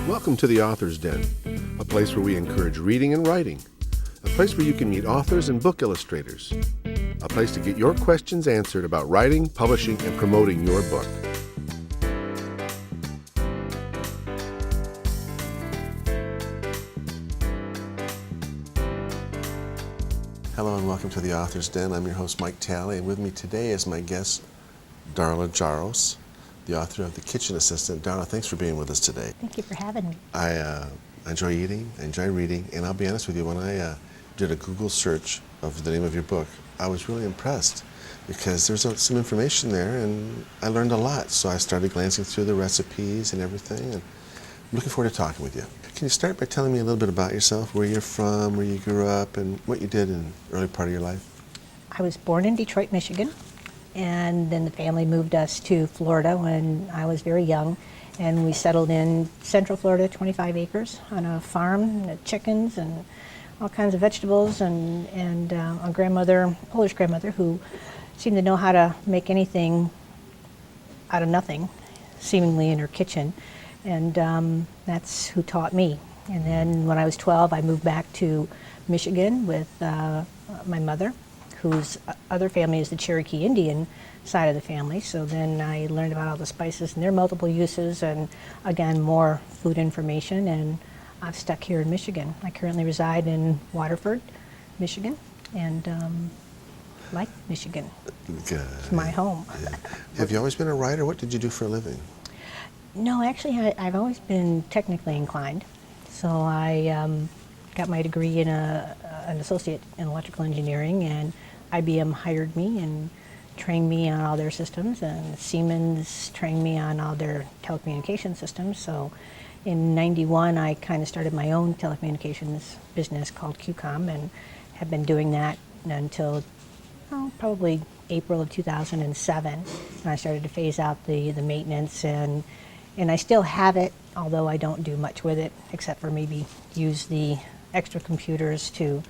Welcome to the Author's Den, a place where we encourage reading and writing, a place where you can meet authors and book illustrators, a place to get your questions answered about writing, publishing, and promoting your book. Hello and welcome to the Author's Den. I'm your host, Mike Talley, and with me today is my guest, Darla Jaros, the author of The Kitchen Assistant. Darla, thanks for being with us today. Thank you for having me. I enjoy eating, I enjoy reading, and I'll be honest with you, when I did a Google search of the name of your book, I was really impressed because there's some information there and I learned a lot. So I started glancing through the recipes and everything, and I'm looking forward to talking with you. Can you start by telling me a little bit about yourself, where you're from, where you grew up, and what you did in the early part of your life? I was born in Detroit, Michigan, and then the family moved us to Florida when I was very young, and we settled in Central Florida, 25 acres, on a farm, chickens and all kinds of vegetables, and a grandmother, Polish grandmother, who seemed to know how to make anything out of nothing, seemingly in her kitchen, and that's who taught me. And then when I was 12, I moved back to Michigan with my mother, whose other family is the Cherokee Indian side of the family. So then I learned about all the spices and their multiple uses, and again, more food information, and I've stuck here in Michigan. I currently reside in Waterford, Michigan, and like Michigan. Good. It's my home. Yeah. Have you always been a writer? What did you do for a living? No, actually, I've always been technically inclined. So I got my degree in an associate in electrical engineering, and IBM hired me and trained me on all their systems, and Siemens trained me on all their telecommunication systems. So in '91, I kind of started my own telecommunications business called QCOM, and have been doing that until probably April of 2007. And I started to phase out the maintenance, and I still have it, although I don't do much with it, except for maybe use the extra computers to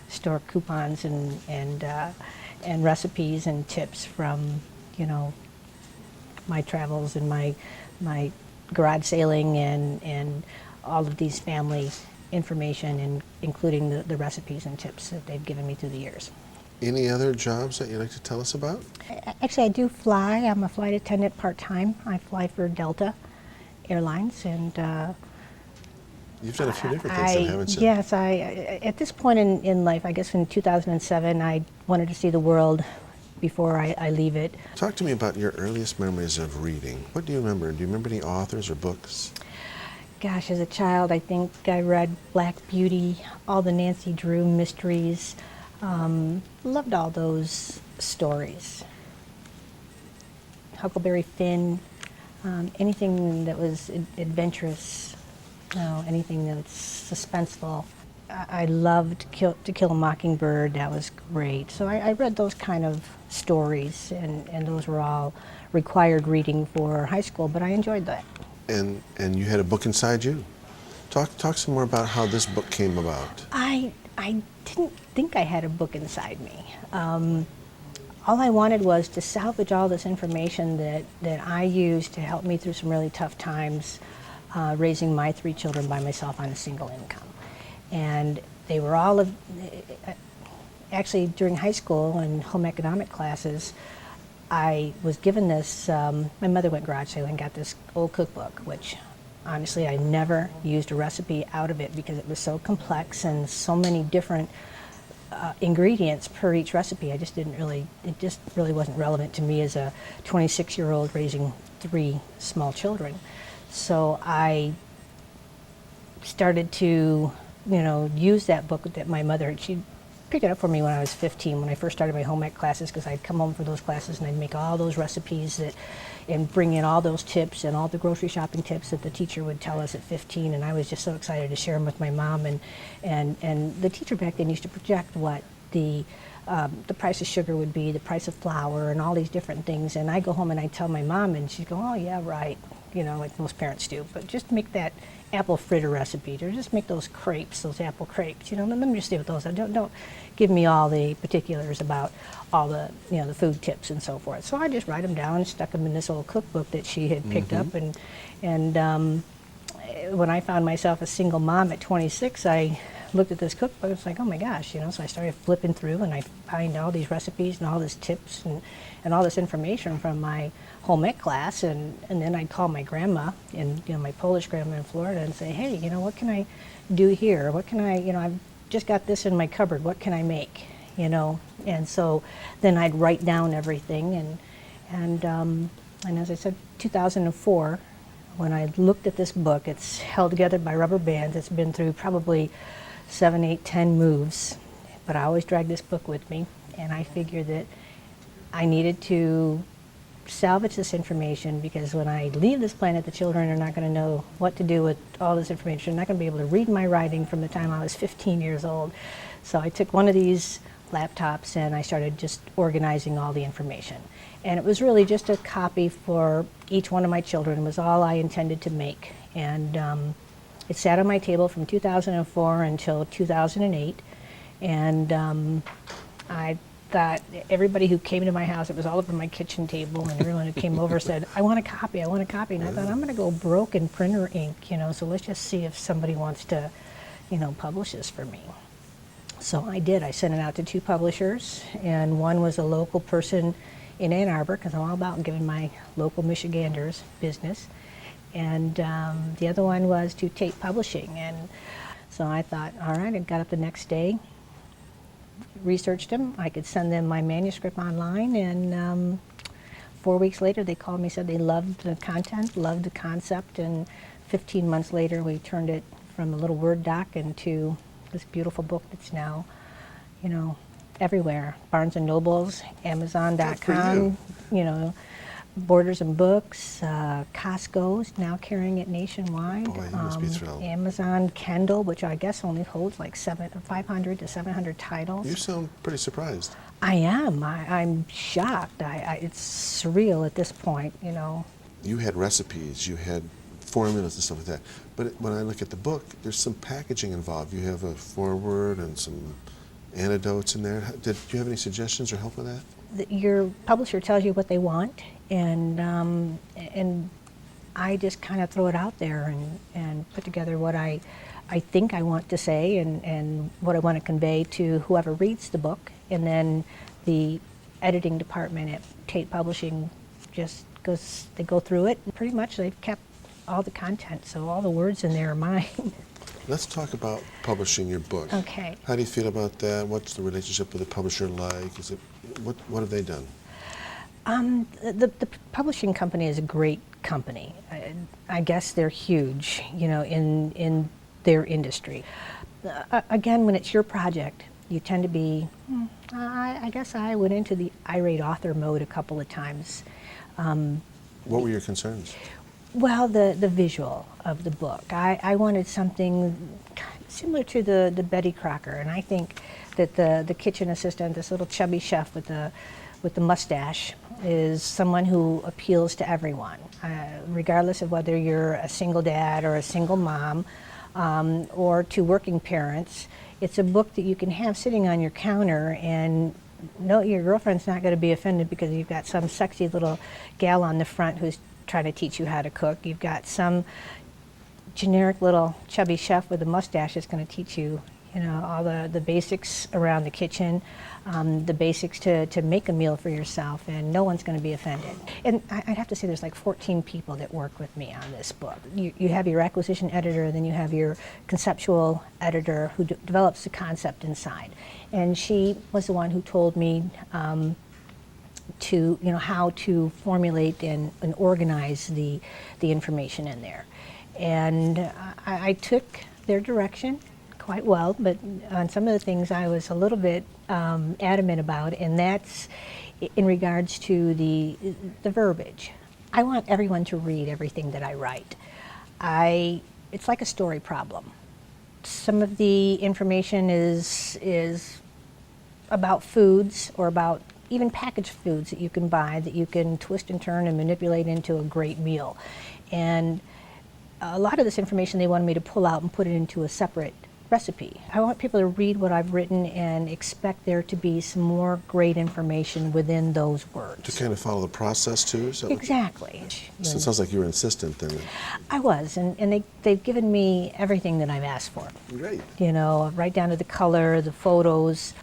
store coupons and recipes and tips from, my travels and my garage sailing and all of these family information, and including the recipes and tips that they've given me through the years. Any other jobs that you'd like to tell us about? Actually, I do fly. I'm a flight attendant part-time. I fly for Delta Airlines, and you've done a few different things, though, haven't you? Yes, at this point in life, I guess in 2007, I wanted to see the world before I leave it. Talk to me about your earliest memories of reading. What do you remember? Do you remember any authors or books? Gosh, as a child, I think I read Black Beauty, all the Nancy Drew mysteries. Loved all those stories. Huckleberry Finn, anything that was adventurous, anything that's suspenseful. I loved To Kill a Mockingbird. That was great. So I read those kind of stories, and those were all required reading for high school, but I enjoyed that. And you had a book inside you. Talk some more about how this book came about. I didn't think I had a book inside me. All I wanted was to salvage all this information that I used to help me through some really tough times, raising my 3 children by myself on a single income. And they were all actually during high school and home economic classes, I was given this, my mother went garage sailing and got this old cookbook, which honestly I never used a recipe out of it because it was so complex and so many different ingredients per each recipe. It just really wasn't relevant to me as a 26-year-old raising 3 small children. So I started to, use that book that my mother, she picked it up for me when I was 15, when I first started my home ec classes, because I'd come home for those classes and I'd make all those recipes and bring in all those tips and all the grocery shopping tips that the teacher would tell us at 15, and I was just so excited to share them with my mom. And the teacher back then used to project what the price of sugar would be, the price of flour, and all these different things. And I go home and I tell my mom, and she'd go, "Oh yeah, right," like most parents do. But just make that apple fritter recipe, or just make those crepes, those apple crepes. Let me just stay with those. Don't give me all the particulars about all the the food tips and so forth. So I just write them down and stuck them in this old cookbook that she had picked up, and when I found myself a single mom at 26, I looked at this cookbook. It's like, oh my gosh, so I started flipping through, and I find all these recipes and all these tips and all this information from my home ec class, and then I'd call my grandma, and my Polish grandma in Florida, and say, hey, what can I do here? What can I've just got this in my cupboard. What can I make? And so then I'd write down everything, and as I said, 2004. When I looked at this book, it's held together by rubber bands. It's been through probably 7, 8, 10 moves, but I always drag this book with me, and I figured that I needed to salvage this information, because when I leave this planet, the children are not going to know what to do with all this information. They're not going to be able to read my writing from the time I was 15 years old. So I took one of these laptops and I started just organizing all the information. And it was really just a copy for each one of my children. It was all I intended to make. And it sat on my table from 2004 until 2008. And I thought everybody who came to my house, it was all over my kitchen table, and everyone who came over said, I want a copy, I want a copy. And I thought, I'm going to go broke in printer ink, so let's just see if somebody wants to, publish this for me. So I did. I sent it out to 2 publishers, and one was a local person in Ann Arbor, because I'm all about giving my local Michiganders business. And the other one was to Tate Publishing. And so I thought, all right, I got up the next day, researched them. I could send them my manuscript online, and 4 weeks later they called me, said they loved the content, loved the concept, and 15 months later we turned it from a little Word doc into this beautiful book that's now, everywhere. Barnes & Nobles, Amazon.com, Borders and Books, Costco's now carrying it nationwide. Boy, you must be thrilled. Amazon Kindle, which I guess only holds like 500 to 700 titles. You sound pretty surprised. I am. I'm shocked. It's surreal at this point, You had recipes, you had formulas and stuff like that. But when I look at the book, there's some packaging involved. You have a foreword and some anecdotes in there. Did you have any suggestions or help with that? Your publisher tells you what they want, and I just kind of throw it out there and put together what I think I want to say, and what I want to convey to whoever reads the book. And then the editing department at Tate Publishing just they go through it, and pretty much they've kept all the content, so all the words in there are mine. Let's talk about publishing your book. Okay. How do you feel about that? What's the relationship with the publisher like? What have they done? The publishing company is a great company. I guess they're huge, in their industry. Again, when it's your project, you tend to be, I guess I went into the irate author mode a couple of times. What were your concerns? Well, the visual of the book. I wanted something similar to the Betty Crocker, and I think that the kitchen assistant, this little chubby chef with the mustache, is someone who appeals to everyone, regardless of whether you're a single dad or a single mom, or to working parents. It's a book that you can have sitting on your counter, and no, your girlfriend's not going to be offended because you've got some sexy little gal on the front who's trying to teach you how to cook. You've got some generic little chubby chef with a mustache that's going to teach you, all the basics around the kitchen, the basics to make a meal for yourself, and no one's going to be offended. And I'd have to say there's like 14 people that work with me on this book. You have your acquisition editor, then you have your conceptual editor who develops the concept inside. And she was the one who told me how to formulate and organize the information in there. And I took their direction quite well, but on some of the things I was a little bit adamant about, and that's in regards to the verbiage. I want everyone to read everything that I write. It's like a story problem. Some of the information is about foods, or about even packaged foods that you can buy, that you can twist and turn and manipulate into a great meal. And a lot of this information they wanted me to pull out and put it into a separate recipe. I want people to read what I've written and expect there to be some more great information within those words. To kind of follow the process too? Is that what Exactly. so it sounds like you were insistent then. I was, and they've given me everything that I've asked for. Great. You know, right down to the color, the photos.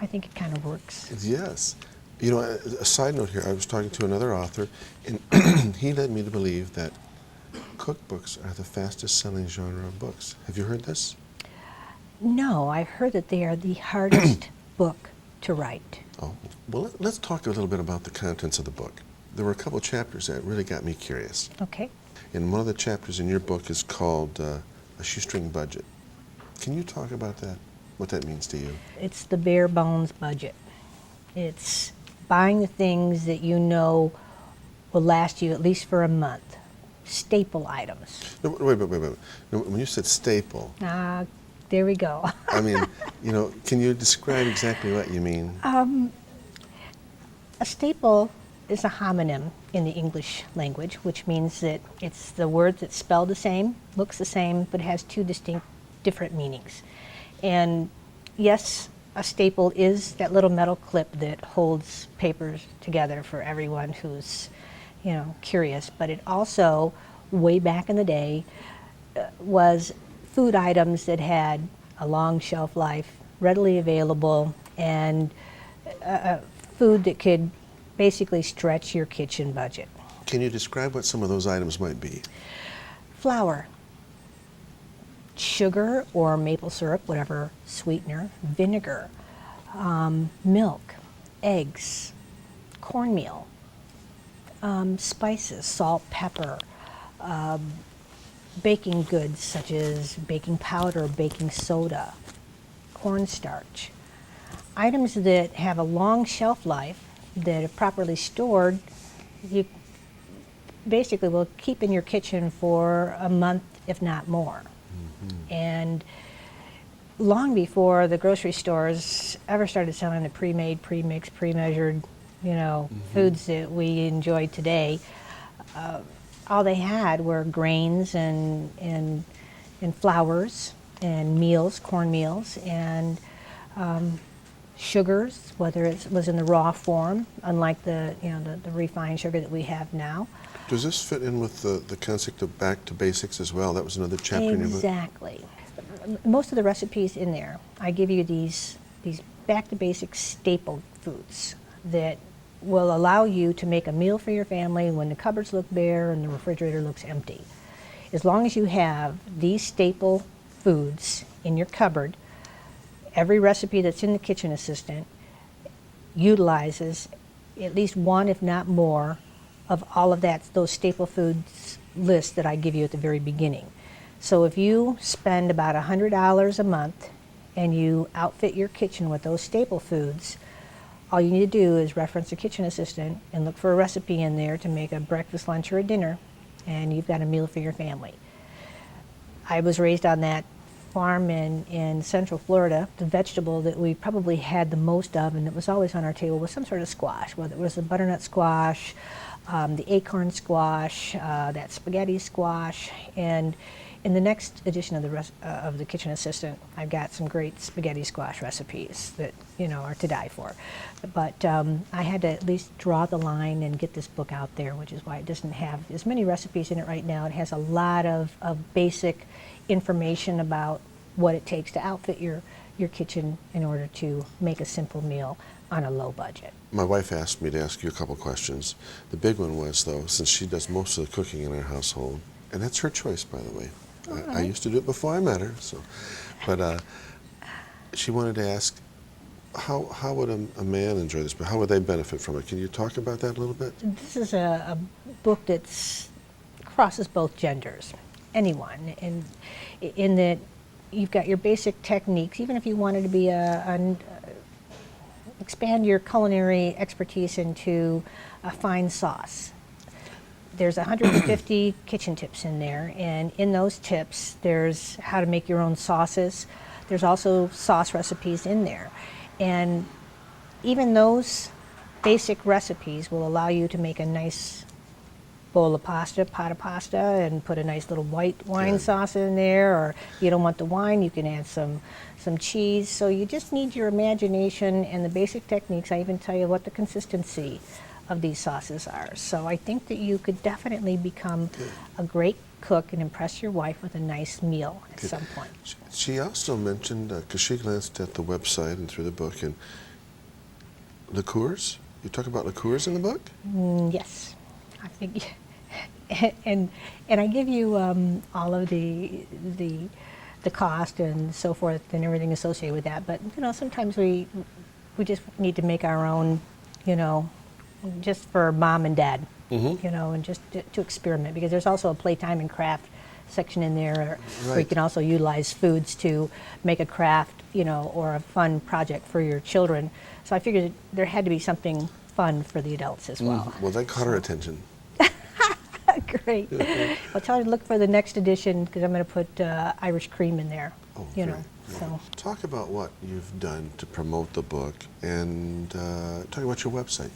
I think it kind of works. Yes. You know, a side note here, I was talking to another author, and he led me to believe that cookbooks are the fastest selling genre of books. Have you heard this? No, I've heard that they are the hardest book to write. Oh, well, let's talk a little bit about the contents of the book. There were a couple chapters that really got me curious. Okay. And one of the chapters in your book is called A Shoestring Budget. Can you talk about that, what that means to you? It's the bare bones budget. It's buying the things that you know will last you at least for a month. Staple items. No, wait. No, when you said staple, There we go. I mean, you know, can you describe exactly what you mean? A staple is a homonym in the English language, which means that it's the word that's spelled the same, looks the same, but has two distinct different meanings. And yes, a staple is that little metal clip that holds papers together for everyone who's, you know, curious. But it also, way back in the day, was food items that had a long shelf life, readily available, and food that could basically stretch your kitchen budget. Can you describe what some of those items might be? Flour, sugar or maple syrup, whatever sweetener, vinegar, milk, eggs, cornmeal, spices, salt, pepper, baking goods such as baking powder, baking soda, cornstarch. Items that have a long shelf life that if properly stored, you basically will keep in your kitchen for a month, if not more. And long before the grocery stores ever started selling the pre-made, pre-mixed, pre-measured, you know, foods that we enjoy today, all they had were grains and flours and meals, corn meals, and sugars, whether it was in the raw form, unlike the refined sugar that we have now. Does this fit in with the concept of back to basics as well? That was another chapter in your book. Exactly. Most of the recipes in there, I give you these back to basics staple foods that will allow you to make a meal for your family when the cupboards look bare and the refrigerator looks empty. As long as you have these staple foods in your cupboard, every recipe that's in the Kitchen Assistant utilizes at least one, if not more, of all of those staple foods lists that I give you at the very beginning. So if you spend about $100 a month and you outfit your kitchen with those staple foods, all you need to do is reference the Kitchen Assistant and look for a recipe in there to make a breakfast, lunch, or a dinner, and you've got a meal for your family. I was raised on that farm in Central Florida. The vegetable that we probably had the most of and that was always on our table was some sort of squash, whether it was the butternut squash, the acorn squash, that spaghetti squash. And in the next edition of the Kitchen Assistant, I've got some great spaghetti squash recipes that, you know, are to die for. But I had to at least draw the line and get this book out there, which is why it doesn't have as many recipes in it right now. It has a lot of basic information about what it takes to outfit your kitchen in order to make a simple meal on a low budget. My wife asked me to ask you a couple questions. The big one was, though, since she does most of the cooking in our household, and that's her choice, by the way. I used to do it before I met her, but she wanted to ask, how would a man enjoy this book? How would they benefit from it? Can you talk about that a little bit? This is a book that crosses both genders, anyone, and in that you've got your basic techniques. Even if you wanted to be expand your culinary expertise into a fine sauce, there's 150 kitchen tips in there, and in those tips there's how to make your own sauces. There's also sauce recipes in there, and even those basic recipes will allow you to make a nice bowl of pasta, pot of pasta, and put a nice little white wine Yeah. sauce in there, or you don't want the wine, you can add some cheese. So you just need your imagination and the basic techniques. I even tell you what the consistency of these sauces are. So I think that you could definitely become a great cook and impress your wife with a nice meal at some point. She also mentioned, because she glanced at the website and through the book, and liqueurs. You talk about liqueurs in the book? Yes, I think, and I give you all of the cost and so forth and everything associated with that. But sometimes we just need to make our own, just for mom and dad, and just to experiment, because there's also a playtime and craft section in there where you can also utilize foods to make a craft, or a fun project for your children. So I figured there had to be something fun for the adults as well. Well, that caught her attention. Great. I'll tell her to look for the next edition, because I'm going to put Irish cream in there. Oh, you great. know. Yeah. So Talk about what you've done to promote the book, and talk about your website.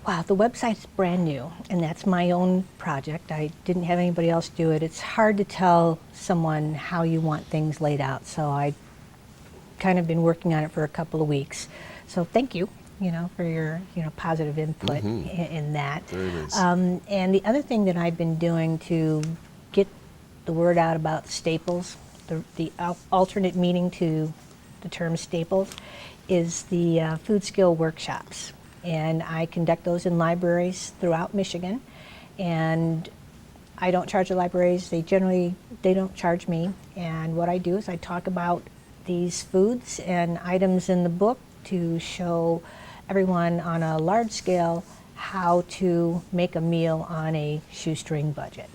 wow, the website's brand new, and that's my own project. I didn't have anybody else do it. It's hard to tell someone how you want things laid out, so I kind of been working on it for a couple of weeks. So thank you, for your positive input in that. Very nice. And the other thing that I've been doing to get the word out about staples, the alternate meaning to the term staples, is the food skill workshops. And I conduct those in libraries throughout Michigan. And I don't charge the libraries. They don't charge me. And what I do is I talk about these foods and items in the book to show everyone on a large scale how to make a meal on a shoestring budget.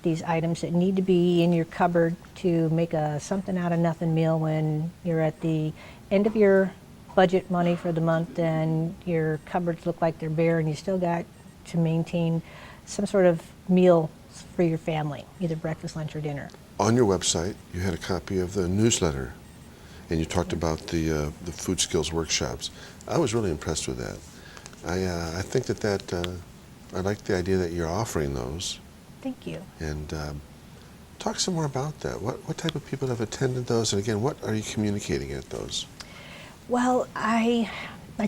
These items that need to be in your cupboard to make a something out of nothing meal when you're at the end of your budget money for the month and your cupboards look like they're bare, and you still got to maintain some sort of meal for your family, either breakfast, lunch, or dinner. On your website, you had a copy of the newsletter, and you talked about the food skills workshops. I was really impressed with that. I think that I like the idea that you're offering those. Thank you. And talk some more about that. What type of people have attended those, and again, what are you communicating at those? Well, I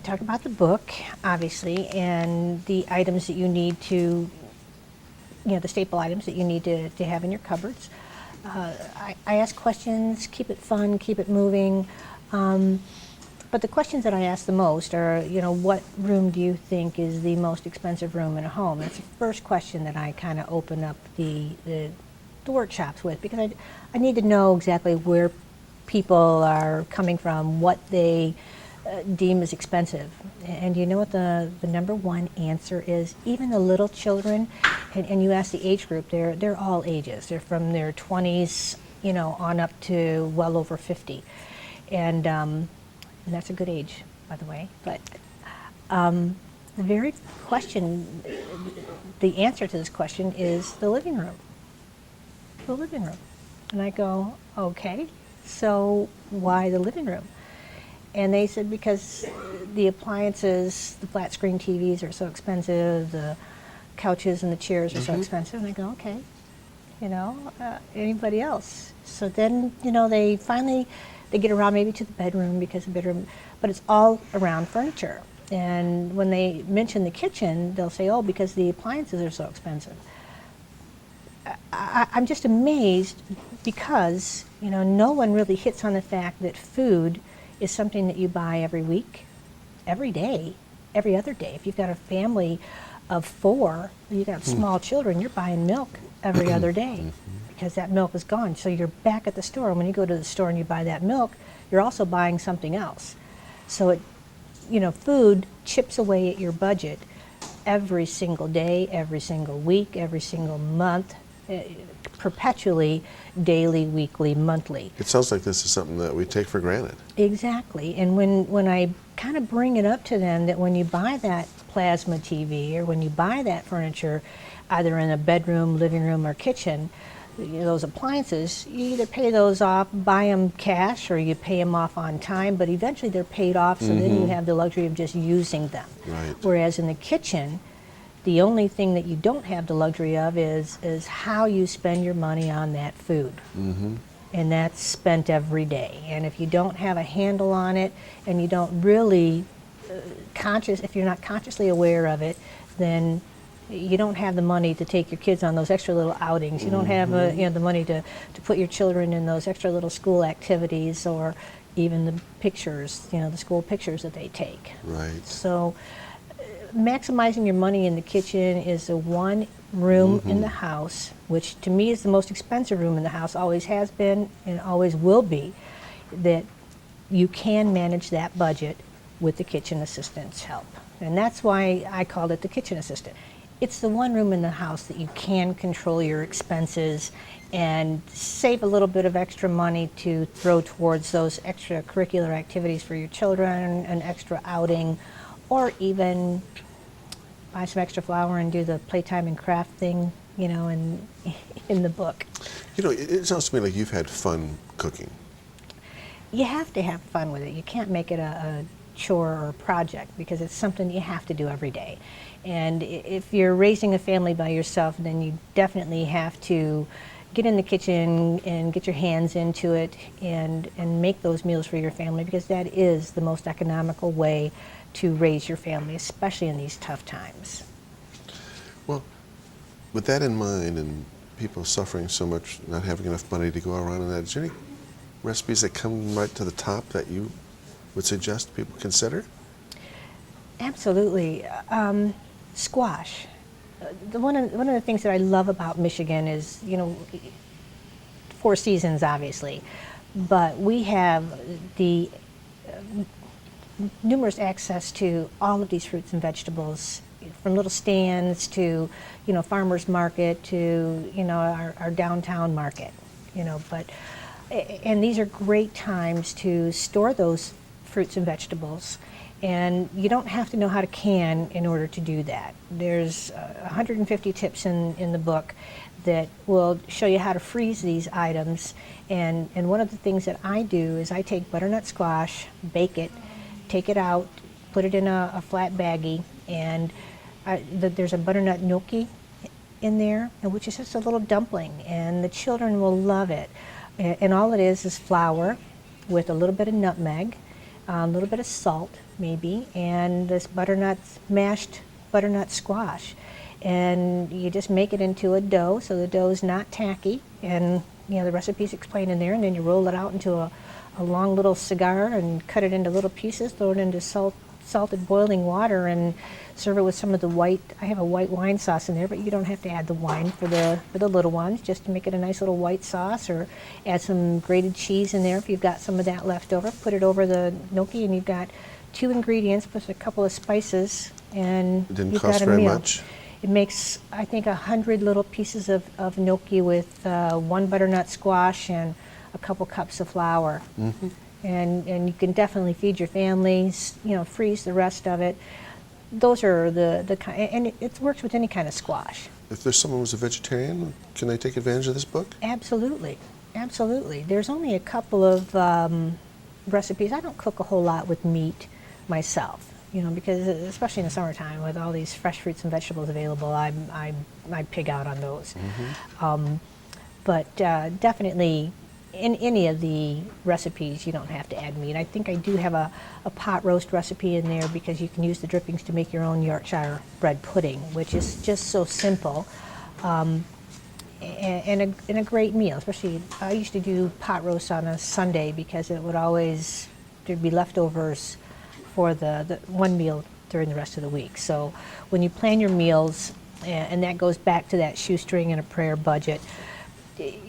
talk about the book, obviously, and the items that you need to, the staple items that you need to have in your cupboards. I ask questions, keep it fun, keep it moving. But the questions that I ask the most are, what room do you think is the most expensive room in a home? That's the first question that I kind of open up the workshops with, because I need to know exactly where people are coming from, what they deem as expensive. And you know what the number one answer is? Even the little children, and you ask the age group, they're all ages. They're from their 20s, on up to well over 50. And that's a good age, by the way. But the very question, the answer to this question is the living room. The living room. And I go, okay, so why the living room? And they said, because the appliances, the flat screen TVs are so expensive, the couches and the chairs are so expensive. And I go, okay, anybody else? So then, they finally, they get around maybe to the bedroom, because the bedroom, but it's all around furniture. And when they mention the kitchen, they'll say, oh, because the appliances are so expensive. I'm just amazed, because, no one really hits on the fact that food is something that you buy every week, every day, every other day. If you've got a family of 4, you've got small children, you're buying milk every other day, because that milk is gone. So you're back at the store, and when you go to the store and you buy that milk, you're also buying something else. So food chips away at your budget every single day, every single week, every single month, perpetually, daily, weekly, monthly. It sounds like this is something that we take for granted. Exactly. And when I kind of bring it up to them that when you buy that plasma TV, or when you buy that furniture, either in a bedroom, living room, or kitchen, those appliances, you either pay those off, buy them cash, or you pay them off on time, but eventually they're paid off, so then you have the luxury of just using them. Right. Whereas in the kitchen, The only thing that you don't have the luxury of is how you spend your money on that food. And that's spent every day. And if you don't have a handle on it, and you don't really if you're not consciously aware of it, then you don't have the money to take your kids on those extra little outings. You don't have the money to put your children in those extra little school activities, or even the pictures, the school pictures that they take. Right. So maximizing your money in the kitchen is the one room in the house, which to me is the most expensive room in the house, always has been and always will be, that you can manage that budget with the kitchen assistant's help. And that's why I called it the kitchen assistant. It's the one room in the house that you can control your expenses and save a little bit of extra money to throw towards those extracurricular activities for your children, an extra outing, or even buy some extra flour and do the playtime and craft thing, in the book. It sounds to me like you've had fun cooking. You have to have fun with it. You can't make it a chore or a project, because it's something you have to do every day. And if you're raising a family by yourself, then you definitely have to get in the kitchen and get your hands into it and make those meals for your family, because that is the most economical way to raise your family, especially in these tough times. Well, with that in mind, and people suffering so much, not having enough money to go around and that, is there any recipes that come right to the top that you would suggest people consider? Absolutely. Squash. One of the things that I love about Michigan is, 4 seasons, obviously, but we have the numerous access to all of these fruits and vegetables, from little stands to, farmers market to, our downtown market, and these are great times to store those fruits and vegetables. And you don't have to know how to can in order to do that. There's 150 tips in the book that will show you how to freeze these items. And one of the things that I do is I take butternut squash, bake it, take it out, put it in a flat baggie, and there's a butternut gnocchi in there, which is just a little dumpling, and the children will love it. And all it is flour with a little bit of nutmeg, a little bit of salt maybe, and this mashed butternut squash. And you just make it into a dough, so the dough is not tacky, and the recipe's explained in there, and then you roll it out into a long little cigar and cut it into little pieces, throw it into salted boiling water, and serve it with some of I have a white wine sauce in there, but you don't have to add the wine for the little ones, just to make it a nice little white sauce, or add some grated cheese in there if you've got some of that left over. Put it over the gnocchi, and you've got 2 ingredients plus a couple of spices, and It didn't you've cost got a very meal. much. It makes, I think, 100 little pieces of gnocchi with 1 butternut squash and a couple cups of flour. And you can definitely feed your families, freeze the rest of it. Those are the kind, and it works with any kind of squash. If there's someone who's a vegetarian, can they take advantage of this book? Absolutely, absolutely. There's only a couple of recipes. I don't cook a whole lot with meat myself, because especially in the summertime with all these fresh fruits and vegetables available, I pig out on those. But definitely, in any of the recipes, you don't have to add meat. I think I do have a pot roast recipe in there, because you can use the drippings to make your own Yorkshire bread pudding, which is just so simple, and a great meal. Especially, I used to do pot roast on a Sunday, because there'd be leftovers for the one meal during the rest of the week. So when you plan your meals, and that goes back to that shoestring and a prayer budget,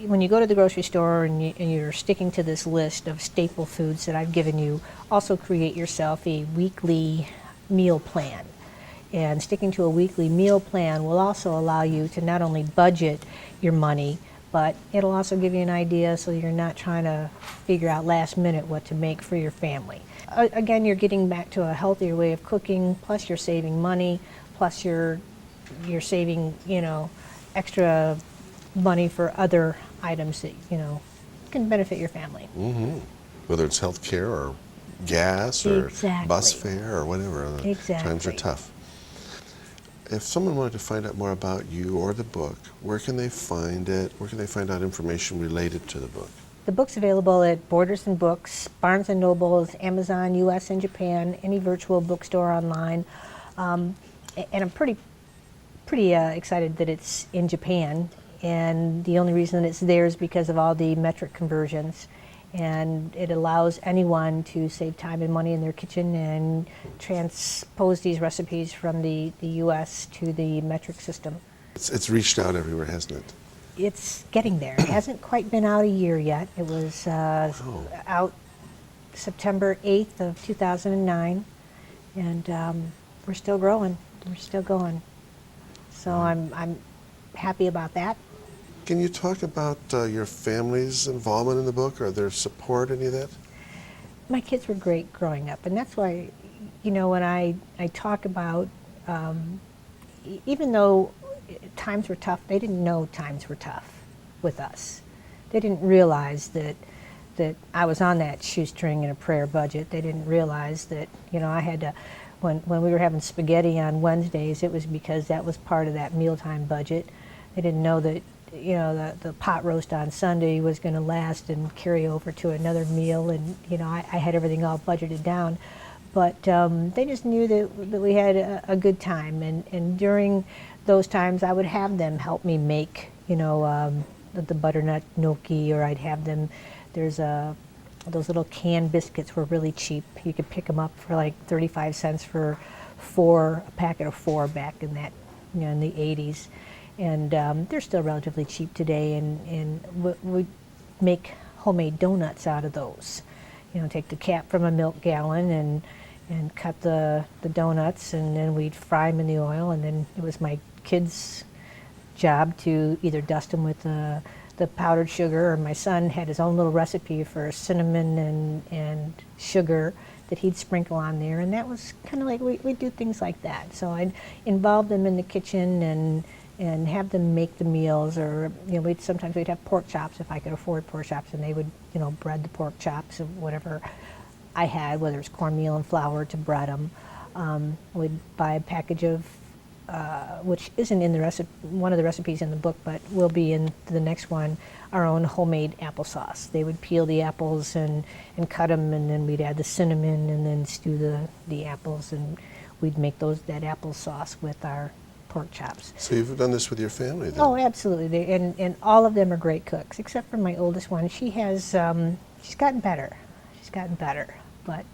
when you go to the grocery store and you're sticking to this list of staple foods that I've given you, also create yourself a weekly meal plan. And sticking to a weekly meal plan will also allow you to not only budget your money, but it'll also give you an idea, so you're not trying to figure out last minute what to make for your family. Again, you're getting back to a healthier way of cooking, plus you're saving money, plus you're saving, extra money for other items that, can benefit your family. Whether it's health care or gas or Exactly. bus fare or whatever. Exactly. Times are tough. If someone wanted to find out more about you or the book, where can they find it? Where can they find out information related to the book? The book's available at Borders and Books, Barnes and Nobles, Amazon, US and Japan, any virtual bookstore online. And I'm pretty excited that it's in Japan. And the only reason it's there is because of all the metric conversions. And it allows anyone to save time and money in their kitchen and transpose these recipes from the US to the metric system. It's reached out everywhere, hasn't it? It's getting there. It hasn't quite been out a year yet. It was out September 8th of 2009, and we're still growing. We're still going. So I'm happy about that. Can you talk about your family's involvement in the book, or their support, any of that? My kids were great growing up, and that's why, when I talk about, even though times were tough, they didn't know times were tough with us. They didn't realize that I was on that shoestring and a prayer budget. They didn't realize that, I had to, when we were having spaghetti on Wednesdays, it was because that was part of that mealtime budget. They didn't know that, the pot roast on Sunday was going to last and carry over to another meal, and, I had everything all budgeted down. But they just knew that we had a good time, and during those times I would have them help me make, the butternut gnocchi, or I'd have them, those little canned biscuits were really cheap. You could pick them up for like 35 cents for a packet of 4 back in that, in the 80s. And they're still relatively cheap today, and we make homemade donuts out of those. Take the cap from a milk gallon and cut the donuts, and then we'd fry them in the oil, and then it was my kids' job to either dust them with the powdered sugar, or my son had his own little recipe for cinnamon and sugar that he'd sprinkle on there, and that was kind of like, we'd do things like that. So I'd involve them in the kitchen and have them make the meals, or sometimes we'd have pork chops if I could afford pork chops, and they would bread the pork chops of whatever I had, whether it's cornmeal and flour, to bread them. We'd buy a package of, which isn't in the one of the recipes in the book, but will be in the next one, our own homemade applesauce. They would peel the apples and cut them, and then we'd add the cinnamon and then stew the apples, and we'd make that applesauce with our pork chops. So you've done this with your family then? Oh, absolutely. And all of them are great cooks, except for my oldest one. She has, she's gotten better. She's gotten better. But,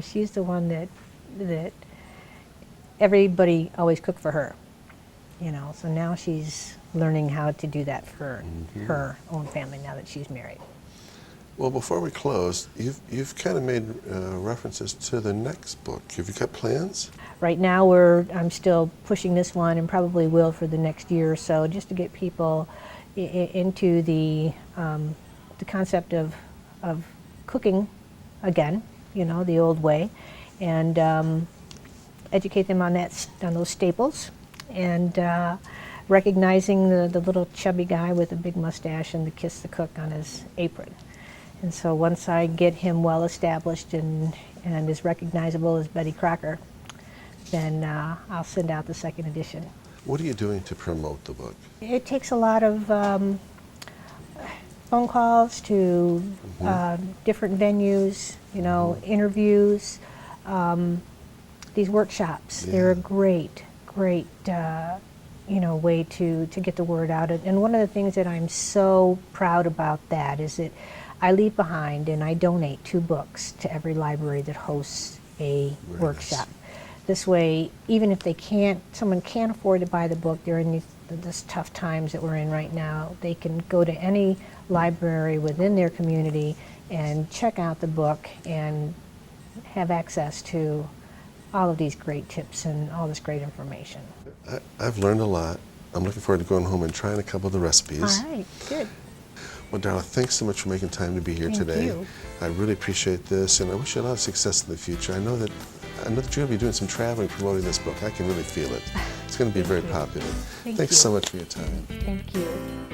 she's the one that everybody always cooked for her. So now she's learning how to do that for her own family now that she's married. Well, before we close, you've kind of made references to the next book. Have you got plans? Right now I'm still pushing this one, and probably will for the next year or so, just to get people into the concept of cooking again, the old way, and educate them on those staples, and recognizing the little chubby guy with a big mustache and the Kiss the Cook on his apron. And so once I get him well established and as recognizable as Betty Crocker, then I'll send out the second edition. What are you doing to promote the book? It takes a lot of phone calls to different venues, interviews, these workshops. Yeah. They're a great way to get the word out. And one of the things that I'm so proud about that is that I leave behind and I donate 2 books to every library that hosts a workshop. Nice. This way, even if someone can't afford to buy the book during these tough times that we're in right now, they can go to any library within their community and check out the book and have access to all of these great tips and all this great information. I've learned a lot. I'm looking forward to going home and trying a couple of the recipes. All right, good. Well, Darla, thanks so much for making time to be here today. Thank you. I really appreciate this, and I wish you a lot of success in the future. I know that you're going to be doing some traveling promoting this book. I can really feel it. It's going to be very popular. Thanks so much for your time. Thank you.